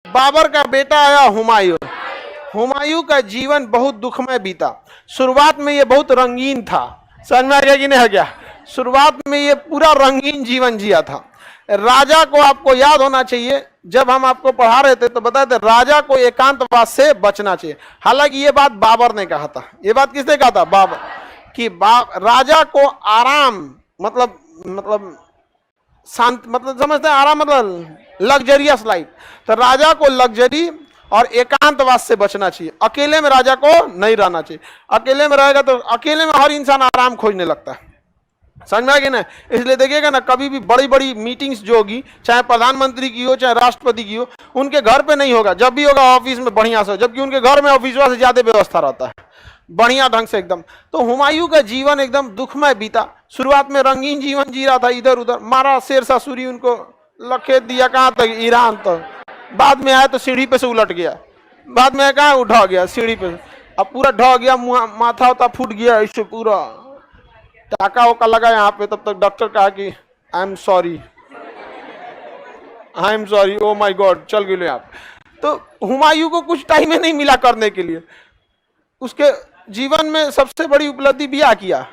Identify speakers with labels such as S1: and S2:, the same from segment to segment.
S1: बाबर का बेटा आया हुमायूं। हुमायूं का जीवन बहुत दुखमय बीता। शुरुआत में ये बहुत रंगीन था, समझ में आ गया कि नहीं आ गया? शुरुआत में ये पूरा रंगीन जीवन जिया था। राजा को, आपको याद होना चाहिए, जब हम आपको पढ़ा रहे थे तो बताए थे राजा को एकांतवास से बचना चाहिए। हालांकि ये बात बाबर ने कहा था। ये बात किसने कहा था? बाबर। कि राजा को आराम मतलब शांत, मतलब समझते हैं आराम मतलब लग्जरियस लाइफ। तो राजा को लग्जरी और एकांतवास से बचना चाहिए। अकेले में राजा को नहीं रहना चाहिए। अकेले में रहेगा तो अकेले में हर इंसान आराम खोजने लगता है, समझ में आ गया ना? इसलिए देखिएगा ना, कभी भी बड़ी बड़ी मीटिंग्स जो होगी, चाहे प्रधानमंत्री की हो चाहे राष्ट्रपति की हो, उनके घर पे नहीं होगा। जब भी होगा ऑफिस में बढ़िया से, जबकि उनके घर में ऑफिस से ज्यादा व्यवस्था रहता है, बढ़िया ढंग से एकदम। तो हुमायूं का जीवन एकदम दुखमय बीता। शुरुआत में रंगीन जीवन जी रहा था, इधर उधर मारा, शेरशाह सूरी उनको लखेत दिया, कहाँ तक? ईरान तक। बाद में आया तो सीढ़ी पे से उलट गया, बाद में कहाँ उठा गया सीढ़ी पे, अब पूरा ढह गया, माथा उथा फूट गया, इससे पूरा टाका वाका लगा यहाँ पे। तब तक डॉक्टर कहा कि I am sorry, oh my God, चल गए आप। तो हुमायूं को कुछ टाइम ही नहीं मिला करने के लिए। उसके जीवन में सबसे बड़ी उपलब्धि ब्याह किया,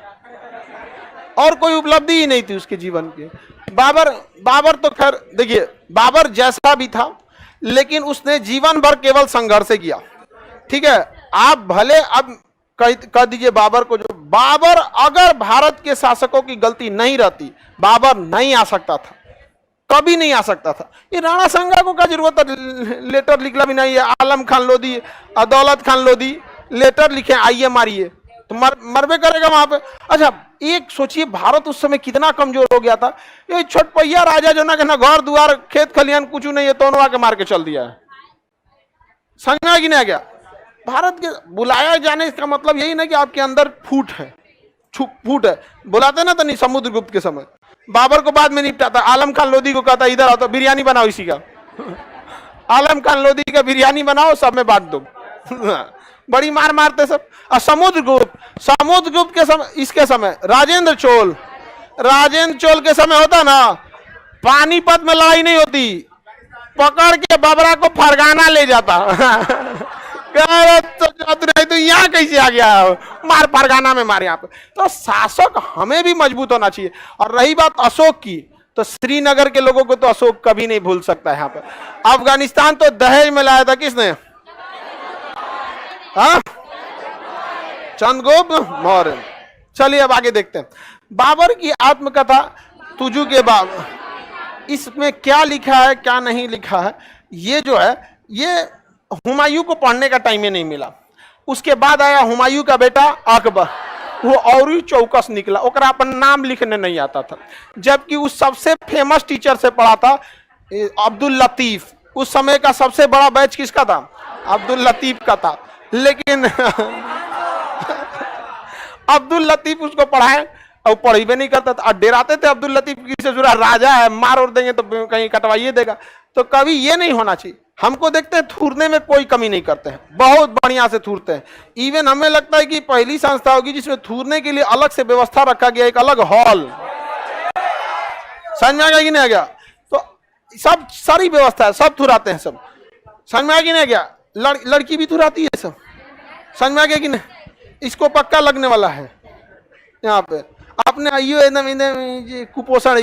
S1: और कोई उपलब्धि ही नहीं थी उसके जीवन की। बाबर तो खैर देखिए, बाबर जैसा भी था, लेकिन उसने जीवन भर केवल संघर्ष किया, ठीक है? आप भले अब कह दीजिए बाबर को, जो बाबर अगर भारत के शासकों की गलती नहीं रहती, बाबर नहीं आ सकता था, कभी नहीं आ सकता था। ये राणा संगा को क्या जरूरत है लेटर लिखला भी नहीं है? आलम खान लोधी, दौलत खान लोधी लेटर लिखे, आइए मारिए, तो मरबे करेगा वहां पे। अच्छा एक सोचिए, भारत उस समय कितना कमजोर हो गया था। ये छोटपैया राजा जो ना घर द्वार खेत खलियान कुछ नहीं है, दोनों आके मार के चल दिया है, समझ में नहीं आ गया? भारत के बुलाया जाने का मतलब यही ना कि आपके अंदर फूट है। बुलाते ना तो नहीं, समुद्रगुप्त के समय बाबर को बाद में निपटाता, आलम खान लोधी को कहता इधर आओ तो बिरयानी बनाओ इसी का आलम खान लोधी का बिरयानी बनाओ, सब में बांट दो बड़ी मार मारते सब। और समुद्रगुप्त के समय, इसके समय राजेंद्र चोल के समय होता ना, पानीपत में लड़ाई नहीं होती, पकड़ के बाबरा को फरगाना ले जाता तो यहाँ कैसे आ गया, मार फरगाना में मार यहाँ पे। तो शासक हमें भी मजबूत होना चाहिए। और रही बात अशोक की, तो श्रीनगर के लोगों को तो अशोक कभी नहीं भूल सकता है। यहाँ पे अफगानिस्तान तो दहेज में लाया था किसने? हाँ, चंद्रगुप्त मौर्य। चलिए अब आगे देखते हैं बाबर की आत्मकथा तुजू के बाद। इसमें क्या लिखा है क्या नहीं लिखा है, ये जो है, ये हुमायूं को पढ़ने का टाइम ही नहीं मिला। उसके बाद आया हुमायूं का बेटा अकबर, वो और ही चौकस निकला, ओकरा अपन नाम लिखने नहीं आता था। जबकि उस सबसे फेमस टीचर से पढ़ा था अब्दुल लतीफ। उस समय का सबसे बड़ा बैच किसका था? अब्दुल लतीफ का था। लेकिन अब्दुल लतीफ उसको पढ़ाए और पढ़ी भी नहीं करता था, और डराते थे अब्दुल लतीफ की से जुड़ा राजा है, मार और देंगे तो कहीं कटवाइए देगा। तो कभी ये नहीं होना चाहिए। हमको देखते हैं थूरने में कोई कमी नहीं करते हैं, बहुत बढ़िया से थूरते हैं। इवन हमें लगता है कि पहली संस्था होगी जिसमें थूरने के लिए अलग से व्यवस्था रखा गया, एक अलग हॉल। समझ में आ गया कि नहीं आ गया? तो सब सारी व्यवस्था है, सब थुराते हैं सब। समझ में आ गया कि नहीं आ गया? लड़की भी थुराती है सब। समझ में आ गया कि नहीं? इसको पक्का लगने वाला है यहाँ पे। आपने आइयो एकदम कुपोषण